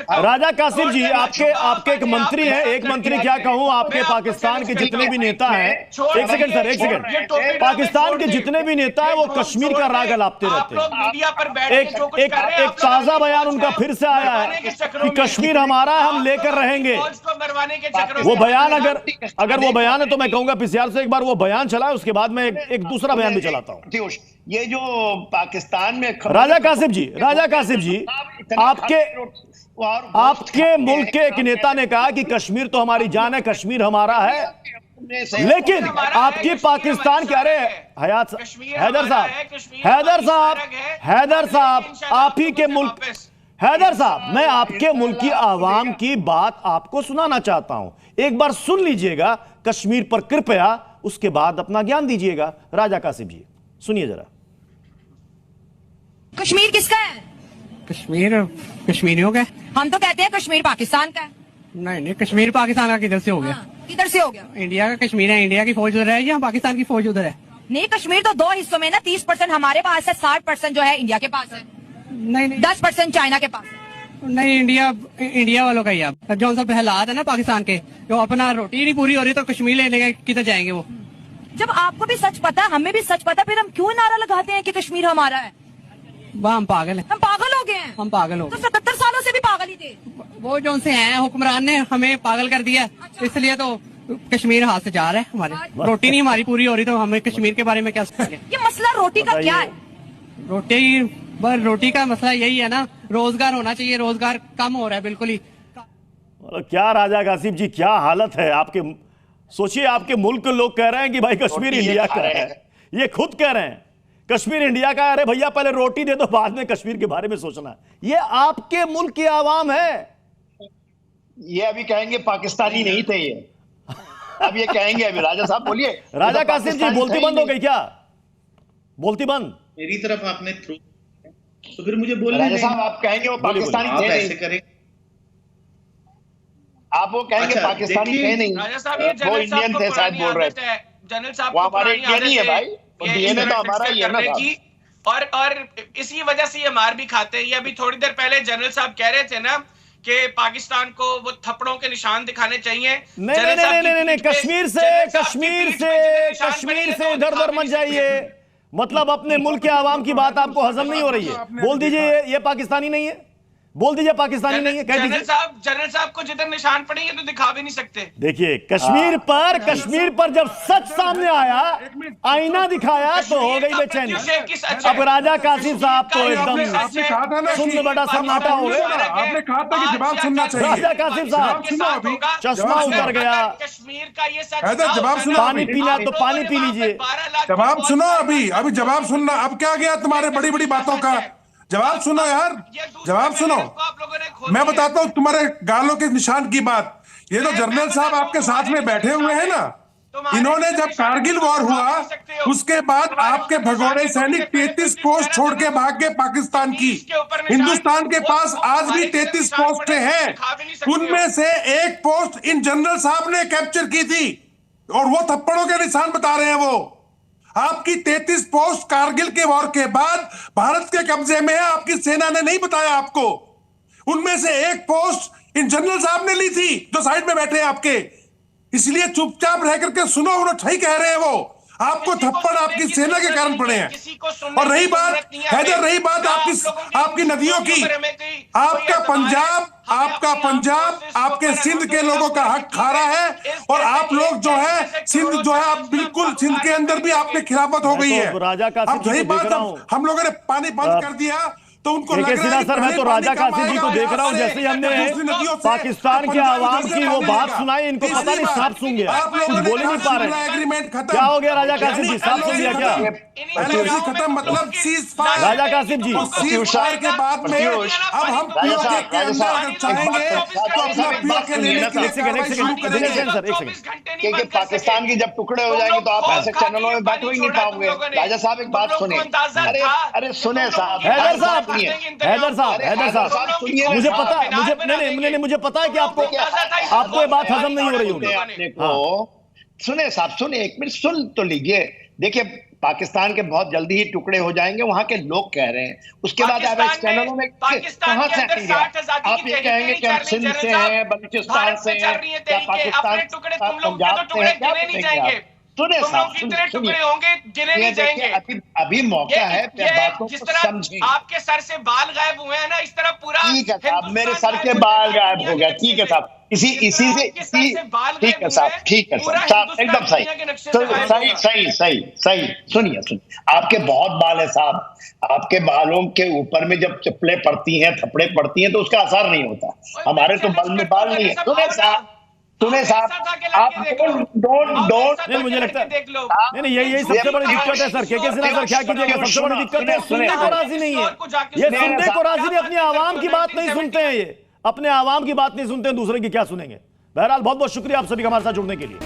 राजा कासिम जी, आपके एक मंत्री हैं, एक मंत्री क्या कहूं, आपके पाकिस्तान के जितने भी नेता हैं, एक सेकंड सर, एक सेकंड, पाकिस्तान के जितने भी नेता हैं वो कश्मीर का राग अलापते रहते हैं। एक ताजा बयान उनका फिर से आया है कि कश्मीर हमारा है, हम लेकर रहेंगे। वो बयान अगर वो बयान है तो मैं कहूंगा पीसीआर से एक बार वो बयान चलाए, उसके बाद मैं एक दूसरा बयान भी चलाता हूं। ये जो पाकिस्तान में राजा कासिम जी, आपके मुल्क के एक नेता ने कहा कि कश्मीर तो हमारी जान है, कश्मीर हमारा है, लेकिन आपकी पाकिस्तान क्या रे हैदर साहब आप ही के मुल्क, हैदर साहब मैं आपके मुल्क की आवाम की बात आपको सुनाना चाहता हूं, एक बार सुन लीजिएगा कश्मीर पर कृपया, उसके बाद अपना ज्ञान दीजिएगा। राजा कासिम जी सुनिए जरा। कश्मीर किसका है? कश्मीर कश्मीरियों का है। हम तो कहते हैं कश्मीर पाकिस्तान का है। नहीं, कश्मीर पाकिस्तान का किधर से हो गया? किधर से हो गया? इंडिया का कश्मीर है, इंडिया की फौज उधर है या पाकिस्तान की फौज उधर है? नहीं, कश्मीर तो दो हिस्सों में ना, 30% हमारे पास है, 60% जो है इंडिया के पास है। नहीं 10% चाइना के पास है। नहीं, इंडिया वालों का ही अब जो सब हालात है ना पाकिस्तान के, जो अपना रोटी नहीं पूरी हो रही तो कश्मीर लेने के किधर जाएंगे वो? जब आपको भी सच पता है, हमें भी सच पता, फिर हम क्यों नारा लगाते हैं कि कश्मीर हमारा है? वाह, हम पागल हैं। हम पागल हो गए हैं। हम पागल हो तो 77 सालों से भी पागल ही थे। वो जो उनसे हैं हुक्मरान ने हमें पागल कर दिया। अच्छा। इसलिए तो कश्मीर हाथ से जा रहा है हमारे। रोटी नहीं हमारी पूरी हो रही तो हमें कश्मीर के बारे में क्या सोचेंगे? ये मसला रोटी का क्या है? रोटी का मसला यही है ना, रोजगार होना चाहिए, रोजगार कम हो रहा है बिल्कुल ही। क्या राजा कासिम जी क्या हालत है आपके, सोचिए आपके मुल्क के लोग कह रहे हैं कि भाई कश्मीर इंडिया का है, ये खुद कह रहे हैं कश्मीर इंडिया का है। अरे भैया पहले रोटी दे दो, बाद में कश्मीर के बारे में सोचना है। ये आपके मुल्क की आवाम है। ये अभी कहेंगे पाकिस्तानी नहीं थे ये, अब ये कहेंगे अभी। राजा साहब बोलिए। राजा कासिम जी बोलती बंद हो गई क्या? बोलती बंद मेरी तरफ आपने थ्रू, तो फिर मुझे बोलने राजा साहब आप कहेंगे वो पाकिस्तानी थे ऐसे नहीं, करें आप वो कहेंगे अच्छा, पाकिस्तानी थे नहीं, वो इंडियन थे शायद बोल रहे थे। जनरल साहब वो हमारे इंडियन ही है भाई, डीएनए तो हमारा ही है ना साहब। और इसी वजह से ये मार भी खाते हैं। ये अभी थोड़ी देर पहले जनरल साहब कह रहे थे ना कि पाकिस्तान को वो थप्पड़ों के निशान दिखाने चाहिए। नहीं, कश्मीर से इधर उधर मत जाइए। मतलब अपने मुल्क के आवाम की बात आपको हजम नहीं हो रही है, बोल दीजिए ये पाकिस्तानी नहीं है, बोल दीजिए पाकिस्तानी नहीं है, कह दीजिए। जनरल साहब को जिधर निशान पड़ेंगे तो दिखा भी नहीं सकते। देखिए कश्मीर पर जब सच सामने आया, आईना दिखाया तो हो गई बेचैनी। अब राजा कासिम साहब तो एकदम सुन बड़ा सन्नाटा हो गया। आपने कहा था कि जवाब सुनना चाहिए। राजा कासिम साहब चश्मा उतर गया। कश्मीर का ये सच, जवाब सुनो। पानी पीना तो पानी पी लीजिए। जवाब सुनो, अभी जवाब सुनना। अब क्या गया तुम्हारे बड़ी बड़ी बातों का? जवाब सुनो यार, जवाब सुनो। मैं बताता हूं तुम्हारे गालों के निशान की बात। ये जो जनरल साहब आपके साथ में बैठे हुए हैं ना, इन्होंने जब कारगिल वॉर हुआ उसके बाद आपके भगोड़े सैनिक 33 पोस्ट छोड़ के भाग गए पाकिस्तान की। हिंदुस्तान के पास आज भी 33 पोस्टें हैं, उनमें से एक पोस्ट इन जनरल साहब ने कैप्चर की थी और वो थप्पड़ों के निशान बता रहे हैं। वो आपकी 33 पोस्ट कारगिल के वॉर के बाद भारत के कब्जे में है, आपकी सेना ने नहीं बताया आपको। उनमें से एक पोस्ट इन जनरल साहब ने ली थी जो साइड में बैठे हैं आपके, इसलिए चुपचाप रह करके सुनो, उन्होंने सही कह रहे हैं। वो आपको थप्पड़ आपकी सेना के कारण पड़े हैं। और रही बात हैदर, रही बात आपकी नदियों की, आपका पंजाब आपके सिंध के लोगों का हक खा रहा है और आप लोग जो है सिंध जो है आप बिल्कुल सिंध के अंदर भी आपकी खिलाफत हो गई है। अब रही बात हम लोगों ने पानी बंद कर दिया तो उनको लग रहा है सर मैं तो राजा कासिम जी को देख रहा हूं, जैसे हमने पाकिस्तान के आवाम की वो बात सुनाई, इनको पता नहीं साफ सुन गया, कुछ बोल ही नहीं पा रहे। एग्रीमेंट खत्म। क्या हो गया राजा कासिम जी, साफ सुन लिया क्या? खत्म मतलब सीज फायर। राजा कासिम जी सीज फायर के बाद में अब हम पीओके के अंदर अगर चाहेंगे तो अपना पीओके लेने के लिए क्योंकि पाकिस्तान की जब टुकड़े हो जाएंगे तो आप ऐसे चैनलों में बैठ ही नहीं पाओगे। राजा साहब एक बात सुने, अरे सुने साहब, हैदर साहब मुझे पता, मुझे पता है कि आपको ये बात हजम नहीं हो रही होगी। सुने साहब, सुने एक मिनट सुन तो लीजिए। देखिए पाकिस्तान के बहुत जल्दी ही टुकड़े हो जाएंगे, वहां के लोग कह रहे हैं। उसके बाद आप इस चैनलों में कहां से आएंगे? आप ये कहेंगे कि हम सिंध से हैं, बलूचिस्तान से हैं, या पाकिस्तान पंजाब से हैं, क्या कहेंगे? सुने साहब, टुकड़े होंगे गिने नहीं जाएंगे। अभी मौका है बातों जिस को तरह समझें। आपके सर से बाल गायब हुए हैं ना, इस तरह पूरा ठीक है साहब, मेरे सर के बाल गायब हो गया। ठीक है साहब, इसी ठीक है साहब, ठीक है साहब, एकदम सही, सुनिए, आपके बहुत बाल है साहब, आपके बालों के ऊपर में जब चप्पलें पड़ती हैं, थप्पड़े पड़ती हैं, तो उसका असर नहीं होता। हमारे तो बाल में बाल नहीं है। सुने साहब, आप डोंट नहीं, मुझे लगता है नहीं, यही सबसे बड़ी दिक्कत है सर। के सिन्हा सर, क्या कीजिएगा, सबसे बड़ी दिक्कत है सुनने को राजी नहीं है, ये सुनने को राजी नहीं, अपनी आवाम की बात नहीं सुनते हैं, ये अपने आवाम की बात नहीं सुनते हैं, दूसरे की क्या सुनेंगे। बहरहाल बहुत बहुत शुक्रिया आप सभी का हमारे साथ जुड़ने के लिए।